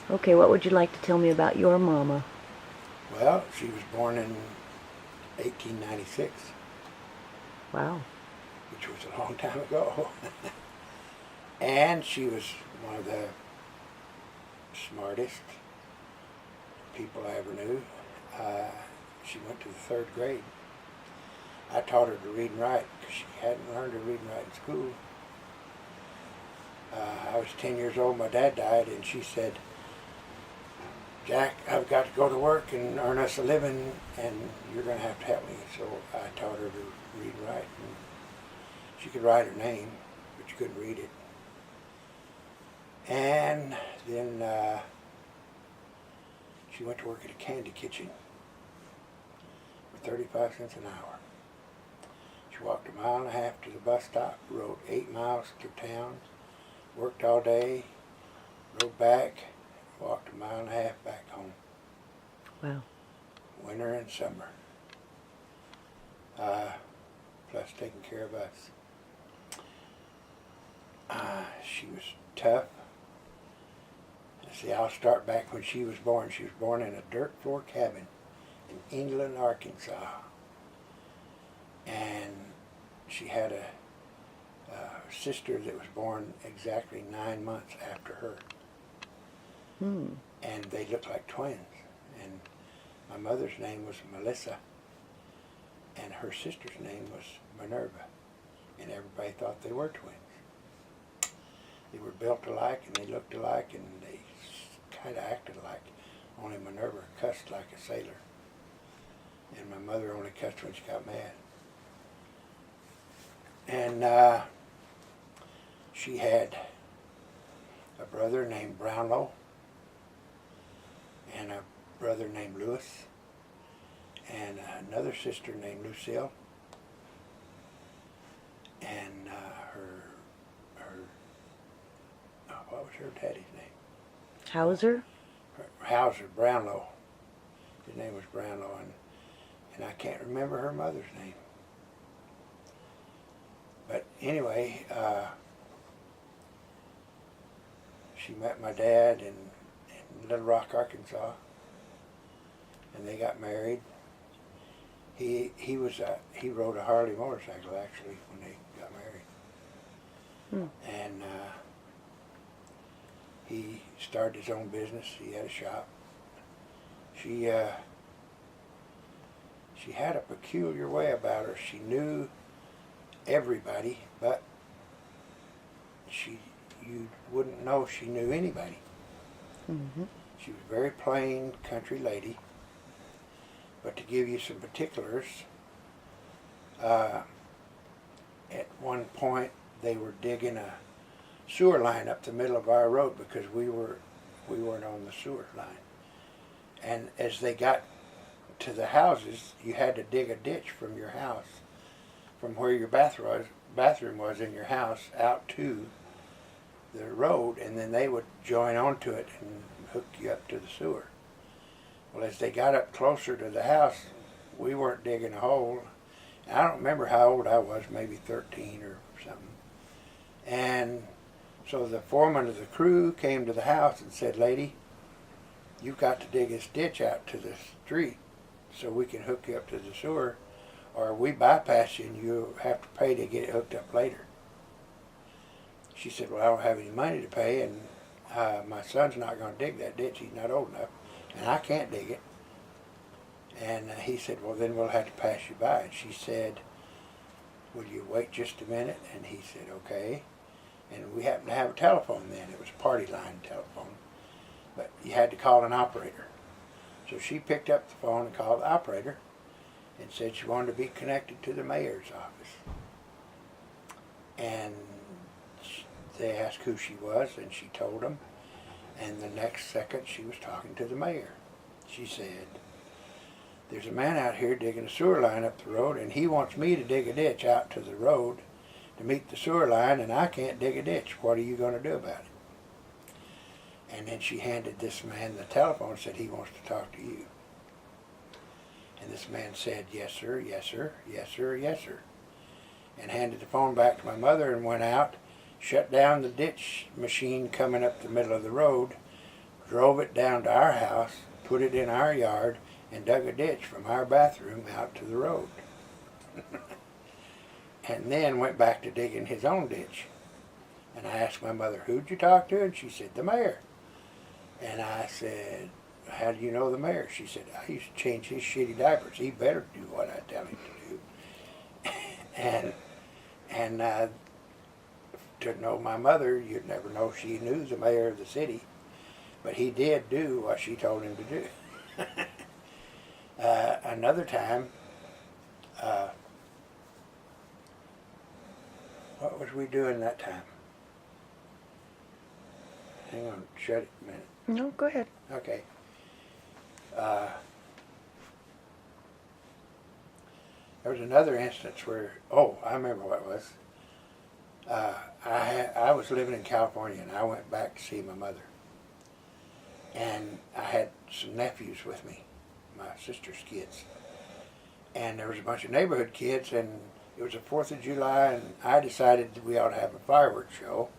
Okay, what would you like to tell me about your mama? Well, she was born in 1896, Wow. which was a long time ago. And she was one of the smartest people I ever knew. Uh, she went to the third grade. I taught her to read and write because she hadn't learned to read and write in school. I was 10 years old, my dad died, and she said, Jack, I've got to go to work and earn us a living, and you're going to have to help me. So I taught her to read and write. And she could write her name, but she couldn't read it. And then she went to work at a candy kitchen for 35 cents an hour. She walked 1.5 miles to the bus stop, rode 8 miles to town, worked all day, rode back, walked 1.5 miles back home. Wow. Winter and summer. Plus taking care of us. She was tough. See, I'll start back when she was born. She was born in a dirt floor cabin in England, Arkansas. And she had a sister that was born exactly 9 months after her. And they looked like twins. And my mother's name was Melissa, and her sister's name was Minerva. And everybody thought they were twins. They were built alike, and they looked alike, and they kind of acted alike. Only Minerva cussed like a sailor. And my mother only cussed when she got mad. And she had a brother named Brownlow and a brother named Lewis and another sister named Lucille and what was her daddy's name? Hauser? Hauser, Brownlow. His name was Brownlow, and I can't remember her mother's name. But anyway, she met my dad in Little Rock, Arkansas, and they got married. He rode a Harley motorcycle actually when they got married, and he started his own business. He had a shop. She had a peculiar way about her. She knew everybody, but you wouldn't know she knew anybody. She was a very plain country lady. But to give you some particulars, at one point they were digging a sewer line up the middle of our road because we weren't on the sewer line. And as they got to the houses, you had to dig a ditch from your house, from where your bathroom was in your house, out to the road, and then they would join onto it and hook you up to the sewer. Well, as they got up closer to the house, we weren't digging a hole. I don't remember how old I was, maybe 13 or something. And so the foreman of the crew came to the house and said, "Lady, you've got to dig this ditch out to the street so we can hook you up to the sewer, or we bypass you and you'll have to pay to get it hooked up later." She said, "Well, I don't have any money to pay, and my son's not going to dig that ditch. He's not old enough, and I can't dig it." And he said, "Well, then we'll have to pass you by." And she said, "Will you wait just a minute?" And he said, "Okay." And we happened to have a telephone then. It was a party line telephone, but you had to call an operator. So she picked up the phone and called the operator and said she wanted to be connected to the mayor's office. And they asked who she was, and she told them. And the next second, she was talking to the mayor. She said, "There's a man out here digging a sewer line up the road, and he wants me to dig a ditch out to the road to meet the sewer line, and I can't dig a ditch. What are you going to do about it?" And then she handed this man the telephone and said, "He wants to talk to you." And this man said, "Yes, sir, yes, sir, yes, sir, yes, sir," and handed the phone back to my mother and went out, shut down the ditch machine coming up the middle of the road, drove it down to our house, put it in our yard, and dug a ditch from our bathroom out to the road. And then went back to digging his own ditch. And I asked my mother, "Who'd you talk to?" And she said, "The mayor." And I said, "How do you know the mayor?" She said, "I used to change his shitty diapers. He better do what I tell him to do." and to know my mother, you'd never know she knew the mayor of the city. But he did do what she told him to do. Another time, what was we doing that time? Hang on, shut it a minute. No, go ahead. Okay. There was another instance where, I remember what it was. I was living in California, and I went back to see my mother. And I had some nephews with me, my sister's kids. And there was a bunch of neighborhood kids, and it was the 4th of July, and I decided that we ought to have a fireworks show.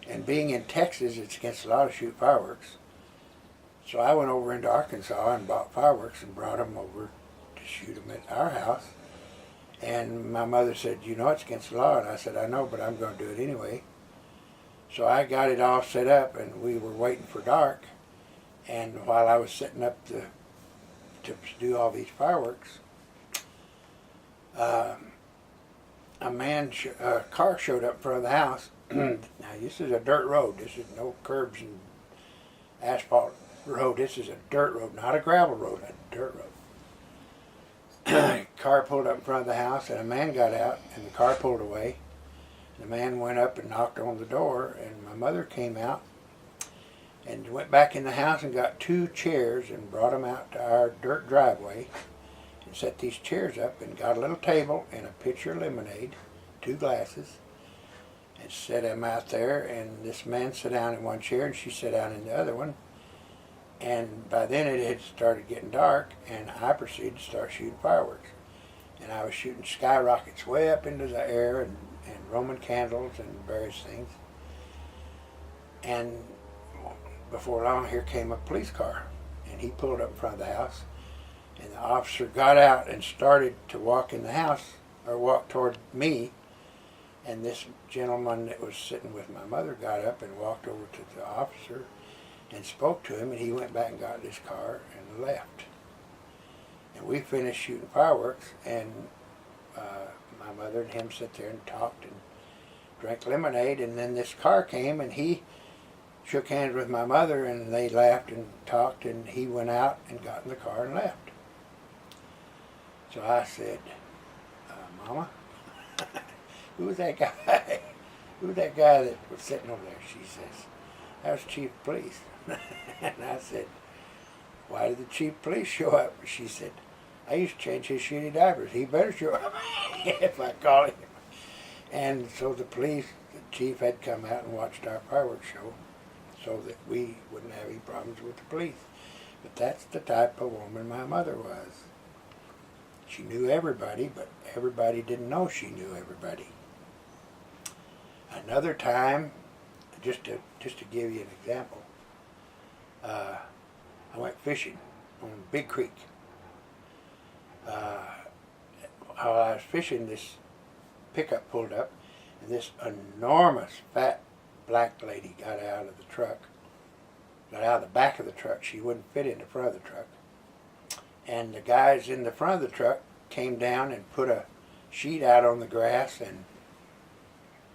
And being in Texas, it's against the law to shoot fireworks. So I went over into Arkansas and bought fireworks and brought them over to shoot them at our house. And my mother said, "You know it's against the law." And I said, "I know, but I'm going to do it anyway." So I got it all set up, and we were waiting for dark. And while I was setting up to do all these fireworks, a car showed up in front of the house. Now this is a dirt road. This is no curbs and asphalt road. This is a dirt road, not a gravel road, a dirt road. Car pulled up in front of the house, and a man got out, and the car pulled away. The man went up and knocked on the door, and my mother came out and went back in the house and got 2 chairs and brought them out to our dirt driveway and set these chairs up and got a little table and a pitcher of lemonade, 2 glasses, and set them out there. And this man sat down in one chair and she sat down in the other one. And by then it had started getting dark, and I proceeded to start shooting fireworks. And I was shooting skyrockets way up into the air, and Roman candles and various things. And before long, here came a police car, and he pulled up in front of the house, and the officer got out and started to walk in the house, or walk toward me. And this gentleman that was sitting with my mother got up and walked over to the officer and spoke to him, and he went back and got his car and left. And we finished shooting fireworks, and my mother and him sat there and talked and drank lemonade. And then this car came, and he shook hands with my mother, and they laughed and talked, and he went out and got in the car and left. So I said, "Mama, who was that guy? Who was that guy that was sitting over there?" She says, "That was Chief of Police." And I said, "Why did the Chief of Police show up?" She said, "I used to change his shitty diapers. He better show up if I call him." And so the chief had come out and watched our fireworks show so that we wouldn't have any problems with the police. But that's the type of woman my mother was. She knew everybody, but everybody didn't know she knew everybody. Another time, just to give you an example, I went fishing on Big Creek. While I was fishing, this pickup pulled up, and this enormous fat black lady got out of the truck, got out of the back of the truck. She wouldn't fit in the front of the truck. And the guys in the front of the truck came down and put a sheet out on the grass and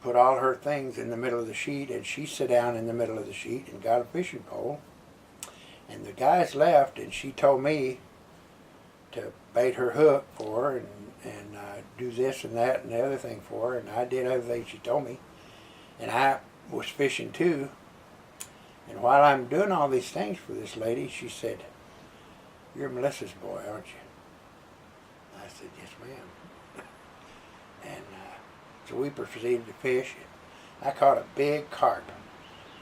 put all her things in the middle of the sheet, and she sat down in the middle of the sheet and got a fishing pole. And the guys left, and she told me to bait her hook for her and do this and that and the other thing for her, and I did everything she told me. And I was fishing too. And while I'm doing all these things for this lady, she said, "You're Melissa's boy, aren't you?" I said, "Yes, ma'am." And so we proceeded to fish. I caught a big carp.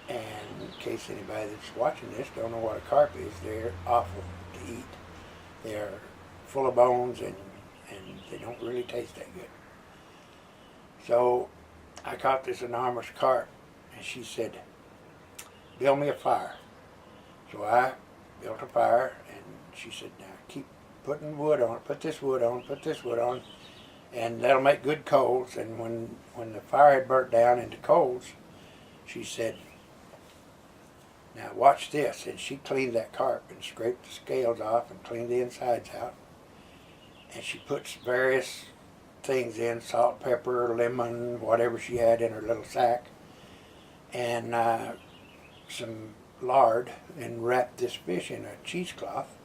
And in case anybody that's watching this don't know what a carp is, they're awful to eat. They're full of bones, and they don't really taste that good. So I caught this enormous carp, and she said, "Build me a fire." So I built a fire, and she said, now keep putting wood on it, put this wood on, put this wood on, and that'll make good coals. And when the fire had burnt down into coals, she said, now watch this. And she cleaned that carp and scraped the scales off and cleaned the insides out. And she puts various things in, salt, pepper, lemon, whatever she had in her little sack, and some lard, and wrapped this fish in a cheesecloth,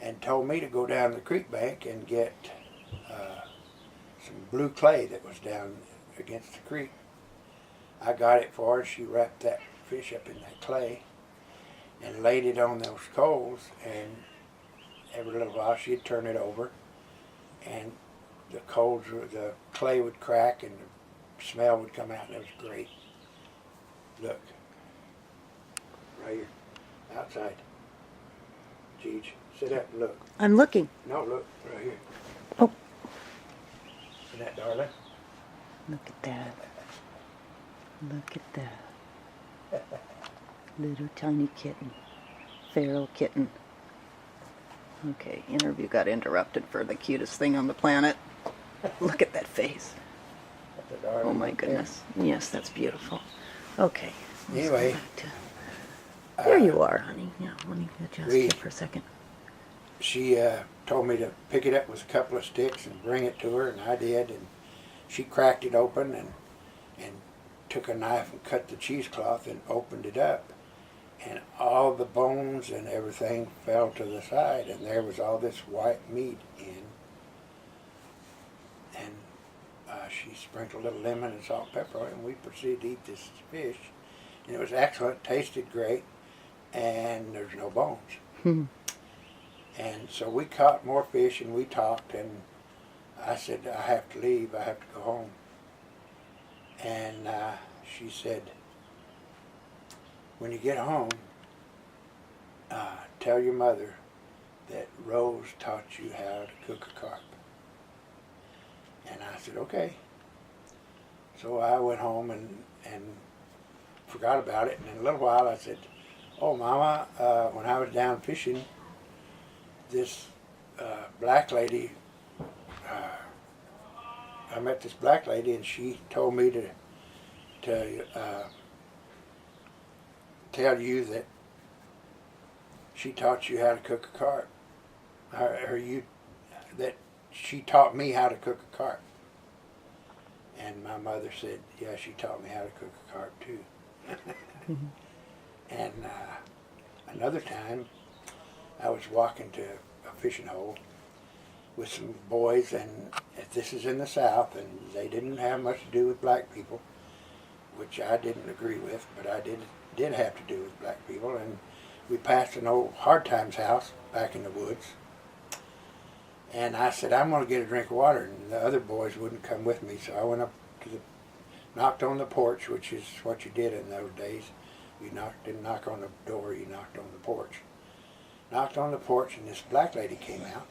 and told me to go down the creek bank and get some blue clay that was down against the creek. I got it for her. She wrapped that fish up in that clay and laid it on those coals, and every little while she'd turn it over, and the clay would crack and the smell would come out, and it was great. Look, right here, outside. Jeej, sit up and look. I'm looking. No, look, right here. Oh. See that, darling? Look at that. Look at that. Little tiny kitten. Feral kitten. Okay, interview got interrupted for the cutest thing on the planet. Look at that face. That's a darling Oh my right there. goodness. Yes, that's beautiful. Okay. let's go Anyway, back to- there you are, honey. Yeah, let me adjust we- you for a second. She told me to pick it up with a couple of sticks and bring it to her, and I did. And she cracked it open and took a knife and cut the cheesecloth and opened it up. And all the bones and everything fell to the side, and there was all this white meat in. And she sprinkled a little lemon and salt and pepper on it, and we proceeded to eat this fish. And it was excellent, tasted great, and there's no bones. And so we caught more fish, and we talked, and I said, I have to leave, I have to go home. And she said, when you get home, tell your mother that Rose taught you how to cook a carp. And I said, okay. So I went home and forgot about it. And in a little while I said, oh, Mama, when I was down fishing, this black lady, I met this black lady, and she told me to tell you that she taught you how to cook a carp. That she taught me how to cook a carp. And my mother said, yeah, she taught me how to cook a carp too. And another time, I was walking to a fishing hole with some boys, and this is in the South, and they didn't have much to do with black people, which I didn't agree with, but I did have to do with black people. And we passed an old Hard Times house back in the woods, and I said, I'm going to get a drink of water, and the other boys wouldn't come with me, so I went up to knocked on the porch, which is what you did in those days. You didn't knock on the door, you knocked on the porch. Knocked on the porch, and this black lady came out,